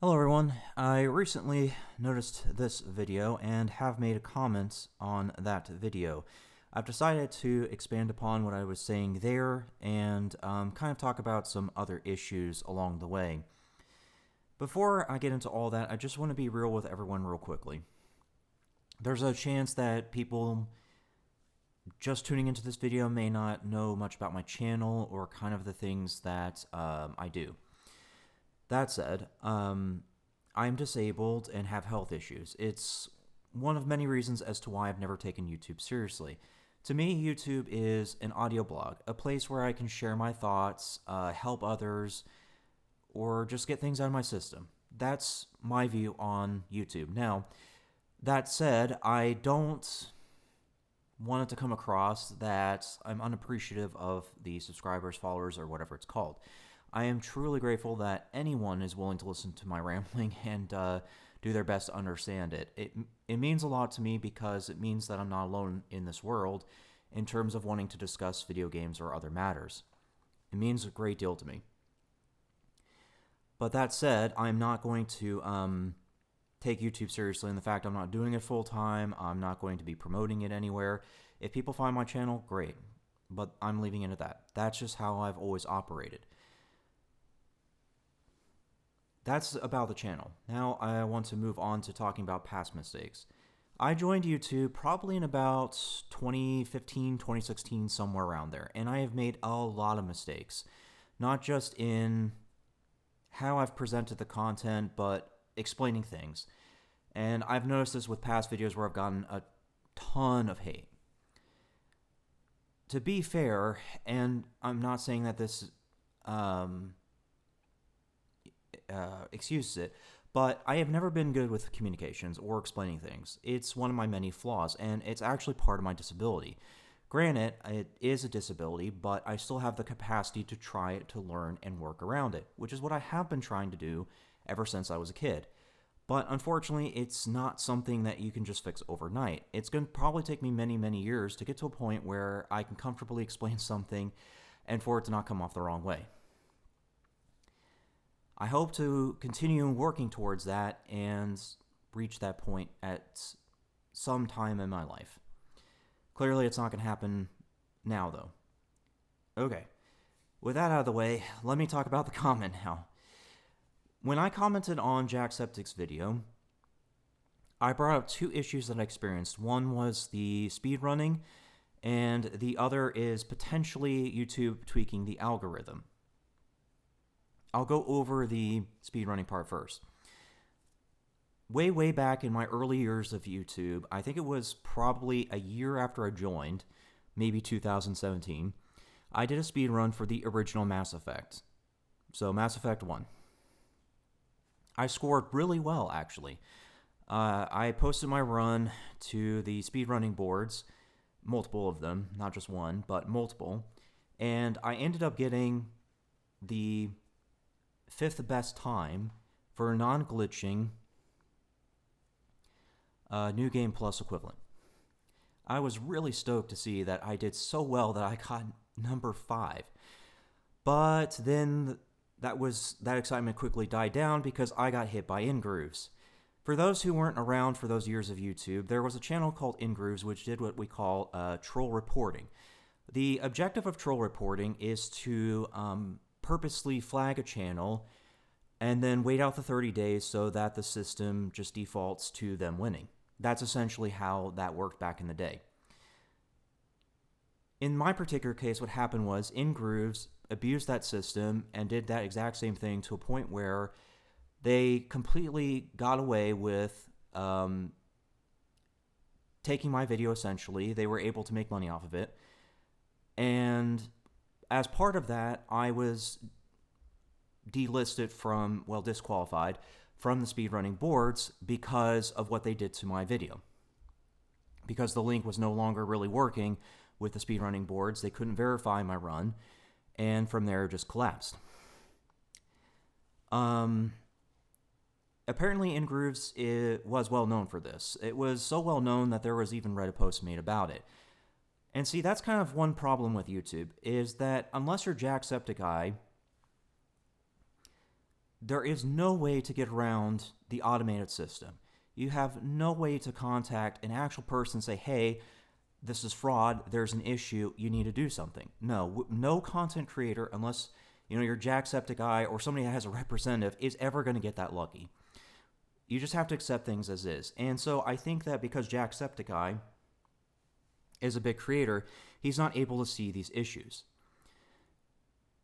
Hello everyone, I recently noticed this video and have made a comment on that video. I've decided to expand upon what I was saying there and kind of talk about some other issues along the way. Before I get into all that, I just want to be real with everyone real quickly. There's a chance that people just tuning into this video may not know much about my channel or kind of the things that I do. That said, I'm disabled and have health issues. It's one of many reasons as to why I've never taken YouTube seriously. To me, YouTube is an audio blog, a place where I can share my thoughts, help others, or just get things out of my system. That's my view on YouTube. Now, that said, I don't want it to come across that I'm unappreciative of the subscribers, followers, or whatever it's called. I am truly grateful that anyone is willing to listen to my rambling and do their best to understand it. It means a lot to me because it means that I'm not alone in this world in terms of wanting to discuss video games or other matters. It means a great deal to me. But that said, I'm not going to take YouTube seriously in the fact I'm not doing it full time. I'm not going to be promoting it anywhere. If people find my channel, great. But I'm leaving it at that. That's just how I've always operated. That's about the channel. Now I want to move on to talking about past mistakes. I joined YouTube probably in about 2015, 2016, somewhere around there, and I have made a lot of mistakes. Not just in how I've presented the content, but explaining things. And I've noticed this with past videos where I've gotten a ton of hate. To be fair, and I'm not saying that this excuses it, but I have never been good with communications or explaining things. It's one of my many flaws, and it's actually part of my disability. Granted, it is a disability, but I still have the capacity to try to learn and work around it, which is what I have been trying to do ever since I was a kid. But unfortunately, it's not something that you can just fix overnight. It's going to probably take me many, many years to get to a point where I can comfortably explain something and for it to not come off the wrong way. I hope to continue working towards that and reach that point at some time in my life. Clearly, it's not going to happen now, though. Okay, with that out of the way, let me talk about the comment now. When I commented on JackSepticEye's video, I brought up two issues that I experienced. One was the speedrunning, and the other is potentially YouTube tweaking the algorithm. I'll go over the speedrunning part first. Way back in my early years of YouTube, I think it was probably a year after I joined, maybe 2017, I did a speedrun for the original Mass Effect. So Mass Effect 1. I scored really well, actually. I posted my run to the speedrunning boards, multiple of them, not just one, but multiple, and I ended up getting the 5th best time for a non-glitching New Game Plus equivalent. I was really stoked to see that I did so well that I got number 5. But then that excitement quickly died down because I got hit by InGrooves. For those who weren't around for those years of YouTube, there was a channel called InGrooves which did what we call troll reporting. The objective of troll reporting is to purposely flag a channel and then wait out the 30 days so that the system just defaults to them winning. That's essentially how that worked back in the day. In my particular case, what happened was InGrooves abused that system and did that exact same thing to a point where they completely got away with taking my video, essentially. They were able to make money off of it. And as part of that, I was delisted from, well, disqualified from the speedrunning boards because of what they did to my video. Because the link was no longer really working with the speedrunning boards, they couldn't verify my run, and from there it just collapsed. Apparently InGrooves was well known for this. It was so well known that there was even Reddit posts made about it. And see, that's kind of one problem with YouTube, is that unless you're JackSepticEye, there is no way to get around the automated system. You have no way to contact an actual person and say, hey, this is fraud, there's an issue, you need to do something. No content creator, unless you're JackSepticEye or somebody that has a representative, is ever going to get that lucky. You just have to accept things as is. And so I think that because JackSepticEye is a big creator, he's not able to see these issues.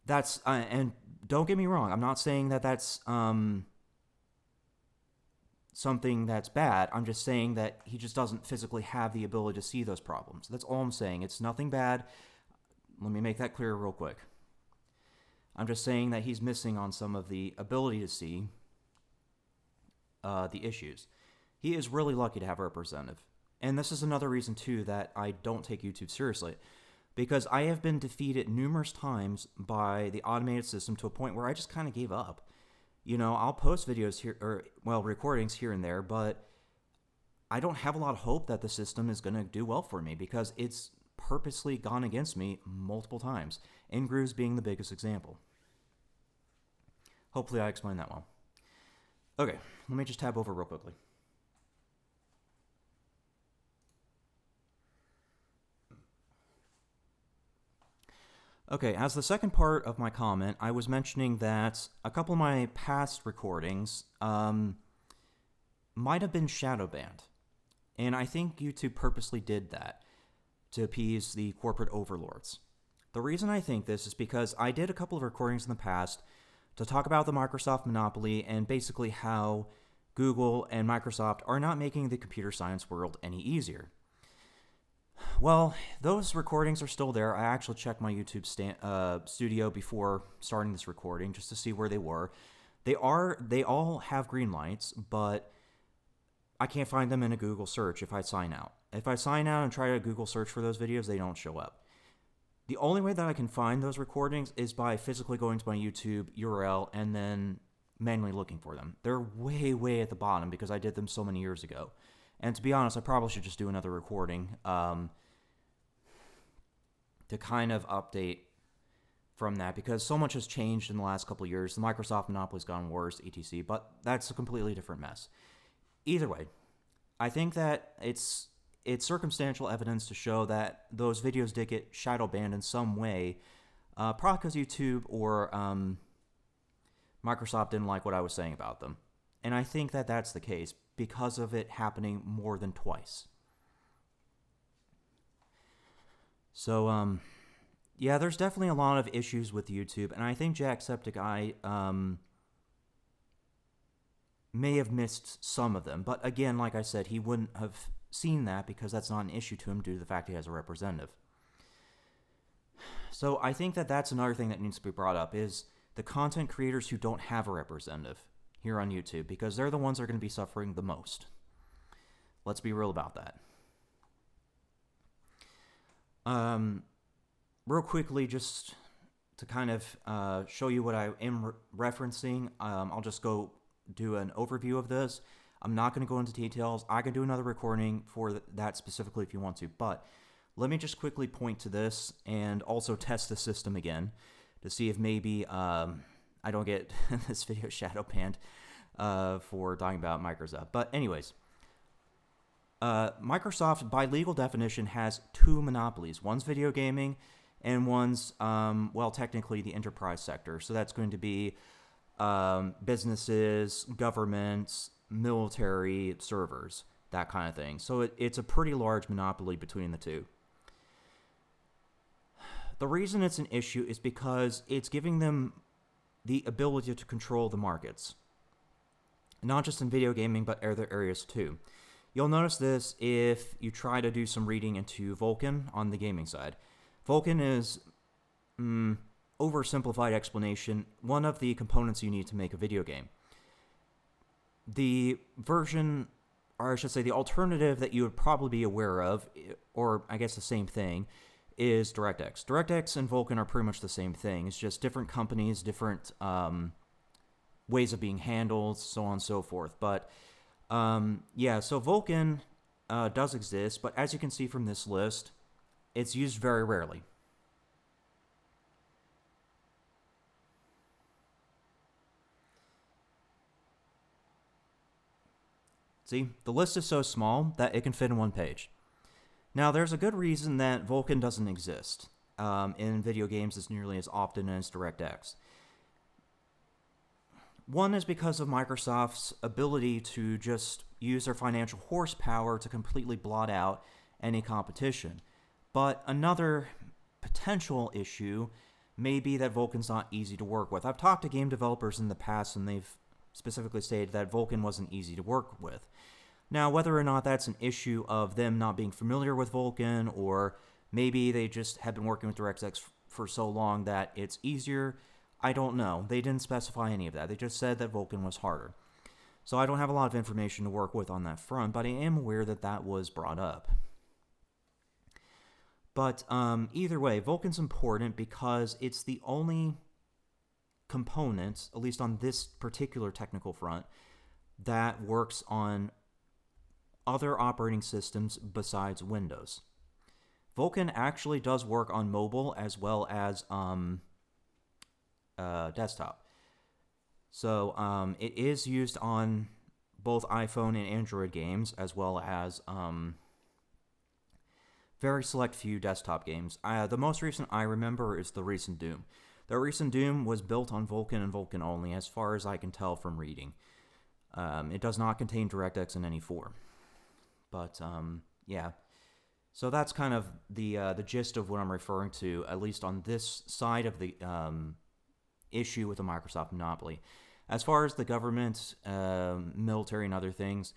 That's and don't get me wrong, I'm not saying that that's something that's bad. I'm just saying that he just doesn't physically have the ability to see those problems. That's all I'm saying. It's nothing bad. Let me make that clear real quick. I'm just saying that he's missing on some of the ability to see the issues. He is really lucky to have a representative. And this is another reason, too, that I don't take YouTube seriously. Because I have been defeated numerous times by the automated system to a point where I just kind of gave up. I'll post videos here, recordings here and there, but I don't have a lot of hope that the system is going to do well for me because it's purposely gone against me multiple times. Ingru's being the biggest example. Hopefully I explained that well. Okay, let me just tab over real quickly. Okay, as the second part of my comment, I was mentioning that a couple of my past recordings might have been shadow banned. And I think YouTube purposely did that to appease the corporate overlords. The reason I think this is because I did a couple of recordings in the past to talk about the Microsoft monopoly and basically how Google and Microsoft are not making the computer science world any easier. Well, those recordings are still there. I actually checked my YouTube studio before starting this recording just to see where they were. They all have green lights, but I can't find them in a Google search if I sign out. If I sign out and try to Google search for those videos, they don't show up. The only way that I can find those recordings is by physically going to my YouTube URL and then manually looking for them. They're way, way at the bottom because I did them so many years ago. And to be honest, I probably should just do another recording to kind of update from that because so much has changed in the last couple of years. The Microsoft monopoly's gone worse, etc. But that's a completely different mess. Either way, I think that it's circumstantial evidence to show that those videos did get shadow banned in some way, probably because YouTube or Microsoft didn't like what I was saying about them. And I think that that's the case because of it happening more than twice. So, yeah, there's definitely a lot of issues with YouTube, and I think JackSepticEye may have missed some of them. But again, like I said, he wouldn't have seen that because that's not an issue to him due to the fact he has a representative. So I think that that's another thing that needs to be brought up is the content creators who don't have a representative here on YouTube because they're the ones that are going to be suffering the most. Let's be real about that. Real quickly, just to kind of show you what I am referencing, I'll just go do an overview of this. I'm not going to go into details. I can do another recording for that specifically if you want to, but let me just quickly point to this and also test the system again to see if maybe I don't get this video shadow banned for talking about Microsoft. But anyways, Microsoft, by legal definition, has two monopolies. One's video gaming, and one's, well, technically the enterprise sector. So that's going to be businesses, governments, military, servers, that kind of thing. So it's a pretty large monopoly between the two. The reason it's an issue is because it's giving them the ability to control the markets. Not just in video gaming, but other areas too. You'll notice this if you try to do some reading into Vulkan on the gaming side. Vulkan is, oversimplified explanation, one of the components you need to make a video game. The version, or I should say the alternative that you would probably be aware of, or I guess the same thing, is DirectX. DirectX and Vulkan are pretty much the same thing. It's just different companies, different ways of being handled, so on and so forth. But yeah, so Vulkan does exist, but as you can see from this list, it's used very rarely. See, the list is so small that it can fit in one page. Now, there's a good reason that Vulkan doesn't exist in video games as nearly as often as DirectX. One is because of Microsoft's ability to just use their financial horsepower to completely blot out any competition. But another potential issue may be that Vulkan's not easy to work with. I've talked to game developers in the past, and they've specifically stated that Vulkan wasn't easy to work with. Now, whether or not that's an issue of them not being familiar with Vulkan, or maybe they just have been working with DirectX for so long that it's easier, I don't know. They didn't specify any of that. They just said that Vulkan was harder. So I don't have a lot of information to work with on that front, but I am aware that that was brought up. But either way, Vulkan's important because it's the only component, at least on this particular technical front, that works on other operating systems besides Windows. Vulkan actually does work on mobile as well as desktop. So it is used on both iPhone and Android games, as well as very select few desktop games. The most recent I remember is the recent Doom. The recent Doom was built on Vulkan and Vulkan only, as far as I can tell from reading. It does not contain DirectX in any form. But, yeah. So that's kind of the gist of what I'm referring to, at least on this side of the issue with the Microsoft monopoly. As far as the government, military, and other things,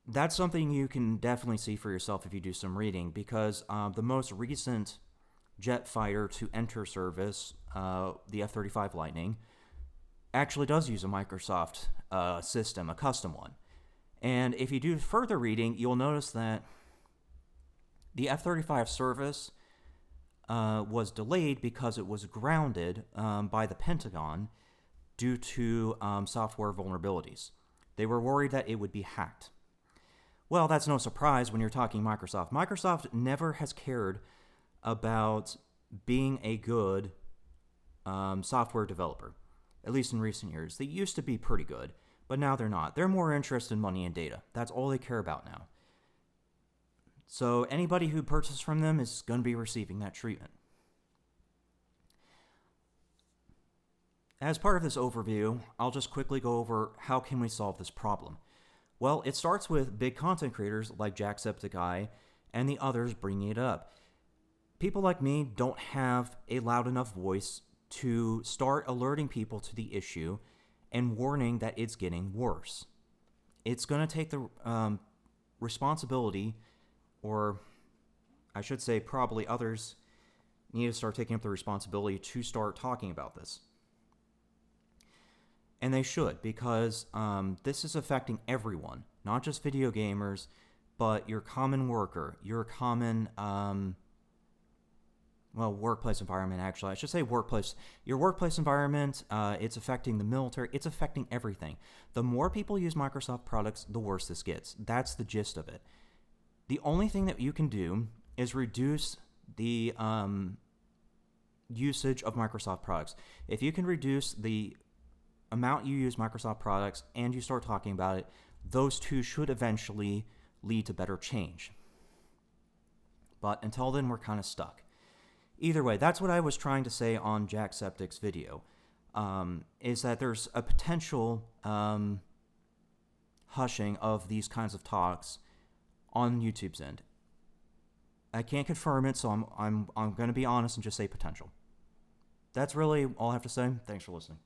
that's something you can definitely see for yourself if you do some reading, because the most recent jet fighter to enter service, the F-35 Lightning, actually does use a Microsoft system, a custom one. And if you do further reading, you'll notice that the F-35 service was delayed because it was grounded by the Pentagon due to software vulnerabilities. They were worried that it would be hacked. Well, that's no surprise when you're talking Microsoft. Microsoft never has cared about being a good software developer, at least in recent years. They used to be pretty good, but now they're not. They're more interested in money and data. That's all they care about now. So anybody who purchases from them is going to be receiving that treatment. As part of this overview, I'll just quickly go over how can we solve this problem. Well, it starts with big content creators like JackSepticEye and the others bringing it up. People like me don't have a loud enough voice to start alerting people to the issue and warning that it's getting worse. It's going to take the responsibility, or I should say probably others need to start taking up the responsibility to start talking about this. And they should, because this is affecting everyone, not just video gamers, but your common worker, your common, workplace environment, actually. I should say workplace. Your workplace environment, it's affecting the military. It's affecting everything. The more people use Microsoft products, the worse this gets. That's the gist of it. The only thing that you can do is reduce the usage of Microsoft products. If you can reduce the amount you use Microsoft products and you start talking about it, those two should eventually lead to better change. But until then, we're kind of stuck. Either way, that's what I was trying to say on JackSeptic's video, is that there's a potential hushing of these kinds of talks on YouTube's end. I can't confirm it, so I'm going to be honest and just say potential. That's really all I have to say. Thanks for listening.